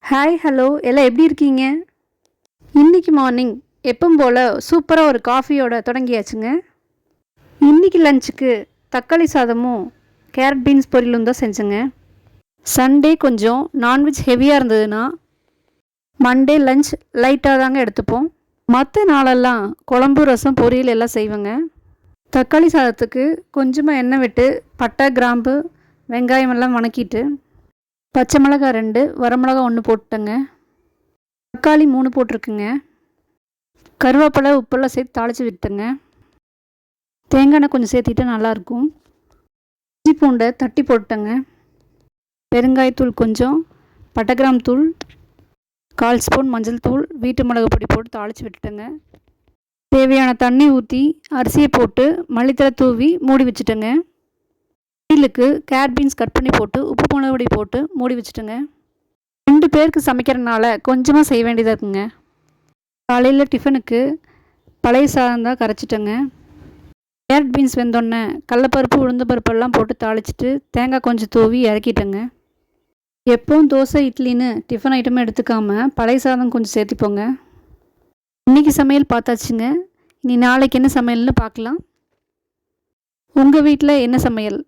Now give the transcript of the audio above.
Hi hello எல்லாம் எப்படி இருக்கீங்க? இன்றைக்கி மார்னிங் எப்பவும் போல் சூப்பராக ஒரு காஃபியோட தொடங்கியாச்சுங்க. இன்றைக்கி லஞ்சுக்கு தக்காளி சாதமும் கேரட் பீன்ஸ் பொரியலும் தான் செஞ்சேங்க. சண்டே கொஞ்சம் நான்வெஜ் ஹெவியாக இருந்ததுன்னா மண்டே லஞ்ச் லைட்டாக தாங்க எடுத்துப்போம். மற்ற நாளெல்லாம் குழம்பு ரசம் பொரியல் எல்லாம் செய்வேங்க. தக்காளி சாதத்துக்கு கொஞ்சமாக எண்ணெய் விட்டு பட்டை கிராம்பு வெங்காயம் எல்லாம் வணக்கிட்டு பச்சை மிளகா 2 வரமிளகா 1 போட்டுட்டேங்க. தக்காளி 3 போட்டிருக்குங்க. கருவேப்பிலை உப்பெல்லாம் சேர்த்து தாளித்து விட்டுங்க. தேங்காய் எண்ணெய் கொஞ்சம் சேர்த்திட்டா நல்லாயிருக்கும். இஞ்சி பூண்டை தட்டி போட்டுட்டேங்க. பெருங்காயத்தூள் கொஞ்சம், பட்டை கிராம்பு தூள் 1/4 ஸ்பூன், மஞ்சள் தூள், வீட்டு மிளகு பொடி போட்டு தாளித்து விட்டுட்டேங்க. தேவையான தண்ணி ஊற்றி அரிசியை போட்டு மல்லித்தழை தூவி மூடி வச்சுட்டேங்க. பொரியலுக்கு கேரட் பீன்ஸ் கட் பண்ணி போட்டு உப்பு மிளகு பொடி போட்டு மூடி வச்சுட்டேங்க. 2 பேருக்கு சமைக்கிறதுனால கொஞ்சமாக செய்ய வேண்டியதாக இருக்குங்க. காலையில் டிஃபனுக்கு பழைய சாதம் தான் கரைச்சிட்டேங்க. கேரட் பீன்ஸ் வெந்தோடனே கடலப்பருப்பு உளுந்தம்பருப்பெல்லாம் போட்டு தாளிச்சிட்டு தேங்காய் கொஞ்சம் தூவி இறக்கிட்டேங்க. எப்பவும் தோசை இட்லின்னு டிஃபன் ஐட்டமாக எடுத்துக்காமல் பழைய சாதம் கொஞ்சம் சேர்த்துப்போங்க. இன்றைக்கி சமையல் பார்த்தாச்சுங்க. இனி நாளைக்கு என்ன சமையல்னு பார்க்கலாம். உங்கள் வீட்டில் என்ன சமையல்?